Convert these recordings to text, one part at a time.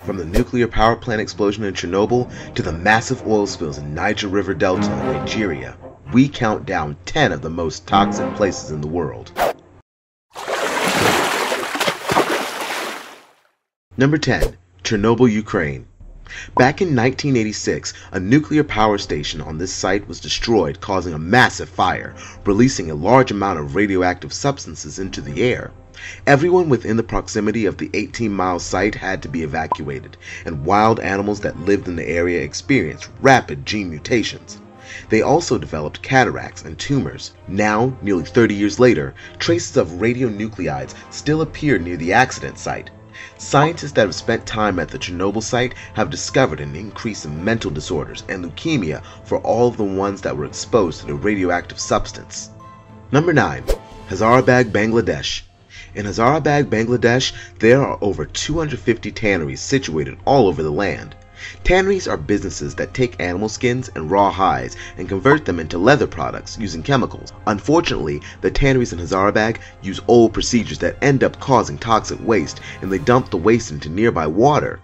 From the nuclear power plant explosion in Chernobyl to the massive oil spills in Niger River Delta in Nigeria, we count down 10 of the most toxic places in the world. Number 10. Chernobyl, Ukraine. Back in 1986, a nuclear power station on this site was destroyed, causing a massive fire, releasing a large amount of radioactive substances into the air. Everyone within the proximity of the 18-mile site had to be evacuated, and wild animals that lived in the area experienced rapid gene mutations. They also developed cataracts and tumors. Now, nearly 30 years later, traces of radionuclides still appear near the accident site. Scientists that have spent time at the Chernobyl site have discovered an increase in mental disorders and leukemia for all of the ones that were exposed to the radioactive substance. Number 9. Hazaribagh, Bangladesh. In Hazaribagh, Bangladesh, there are over 250 tanneries situated all over the land. Tanneries are businesses that take animal skins and raw hides and convert them into leather products using chemicals. Unfortunately, the tanneries in Hazaribagh use old procedures that end up causing toxic waste, and they dump the waste into nearby water.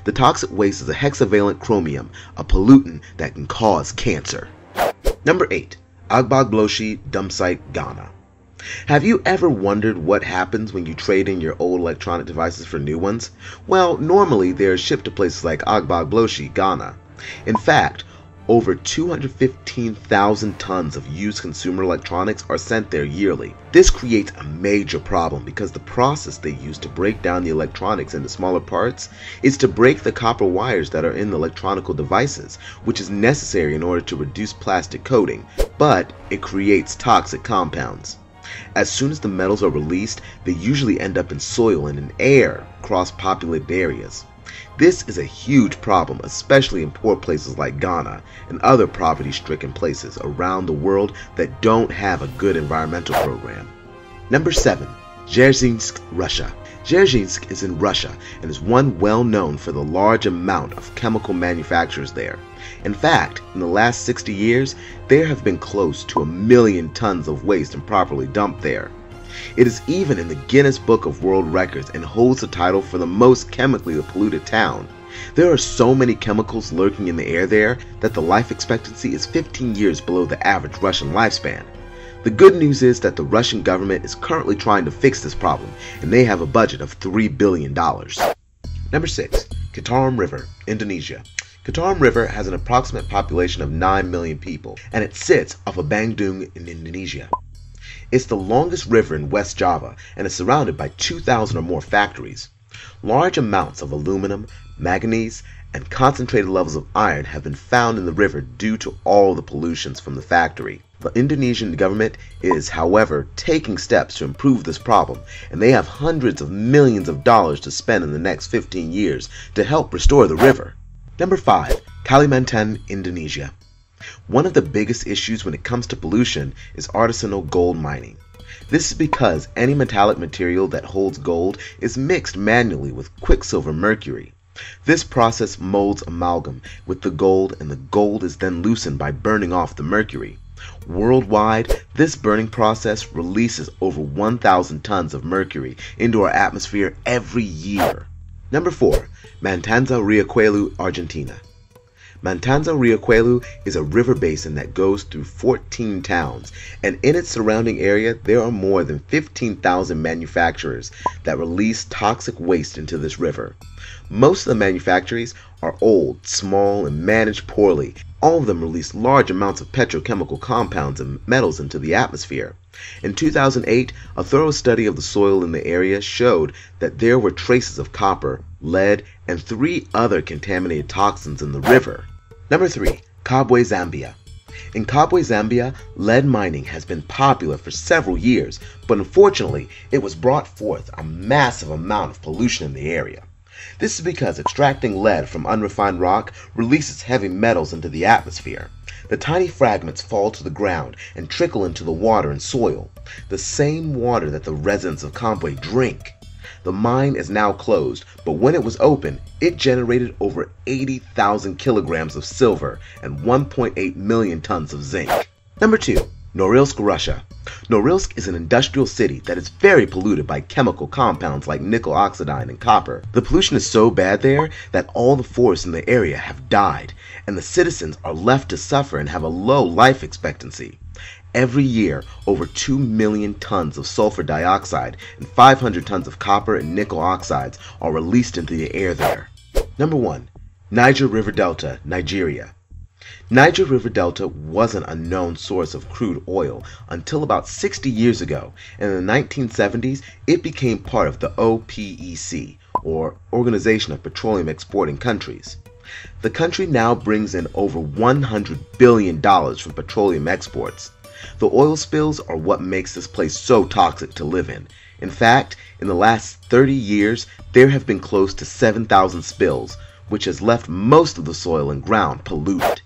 The toxic waste is a hexavalent chromium, a pollutant that can cause cancer. Number 8. Agbogbloshie dump site, Ghana. Have you ever wondered what happens when you trade in your old electronic devices for new ones? Well, normally they are shipped to places like Agbogbloshie, Ghana. In fact, over 215,000 tons of used consumer electronics are sent there yearly. This creates a major problem because the process they use to break down the electronics into smaller parts is to break the copper wires that are in the electronic devices, which is necessary in order to reduce plastic coating, but it creates toxic compounds. As soon as the metals are released, they usually end up in soil and in air across populated areas. This is a huge problem, especially in poor places like Ghana and other poverty-stricken places around the world that don't have a good environmental program. Number 7. Dzerzhinsk, Russia. Dzerzhinsk is in Russia and is one well known for the large amount of chemical manufacturers there. In fact, in the last 60 years, there have been close to 1 million tons of waste improperly dumped there. It is even in the Guinness Book of World Records and holds the title for the most chemically polluted town. There are so many chemicals lurking in the air there that the life expectancy is 15 years below the average Russian lifespan. The good news is that the Russian government is currently trying to fix this problem, and they have a budget of $3 billion. Number 6. Citarum River, Indonesia. Citarum River has an approximate population of 9 million people, and it sits off of Bandung in Indonesia. It's the longest river in West Java and is surrounded by 2,000 or more factories. Large amounts of aluminum, manganese, and concentrated levels of iron have been found in the river due to all the pollutions from the factory. The Indonesian government is, however, taking steps to improve this problem, and they have hundreds of millions of dollars to spend in the next 15 years to help restore the river. Number 5. Kalimantan, Indonesia. One of the biggest issues when it comes to pollution is artisanal gold mining. This is because any metallic material that holds gold is mixed manually with quicksilver mercury. This process molds amalgam with the gold, and the gold is then loosened by burning off the mercury. Worldwide, this burning process releases over 1,000 tons of mercury into our atmosphere every year. Number 4. Matanza, Riachuelo, Argentina. Matanza, Riachuelo is a river basin that goes through 14 towns, and in its surrounding area there are more than 15,000 manufacturers that release toxic waste into this river. Most of the manufactories are old, small, and managed poorly. All of them release large amounts of petrochemical compounds and metals into the atmosphere. In 2008, a thorough study of the soil in the area showed that there were traces of copper, lead, and 3 other contaminated toxins in the river. Number 3. Kabwe, Zambia. In Kabwe, Zambia, lead mining has been popular for several years, but unfortunately, it was brought forth a massive amount of pollution in the area. This is because extracting lead from unrefined rock releases heavy metals into the atmosphere. The tiny fragments fall to the ground and trickle into the water and soil, the same water that the residents of Kabwe drink. The mine is now closed, but when it was open, it generated over 80,000 kilograms of silver and 1.8 million tons of zinc. Number 2. Norilsk, Russia. Norilsk is an industrial city that is very polluted by chemical compounds like nickel oxide and copper. The pollution is so bad there that all the forests in the area have died, and the citizens are left to suffer and have a low life expectancy. Every year, over 2 million tons of sulfur dioxide and 500 tons of copper and nickel oxides are released into the air there. Number 1. Niger River Delta, Nigeria. Niger River Delta wasn't a known source of crude oil until about 60 years ago, and in the 1970s it became part of the OPEC, or Organization of Petroleum Exporting Countries. The country now brings in over $100 billion from petroleum exports. The oil spills are what makes this place so toxic to live in. In fact, in the last 30 years, there have been close to 7,000 spills, which has left most of the soil and ground polluted.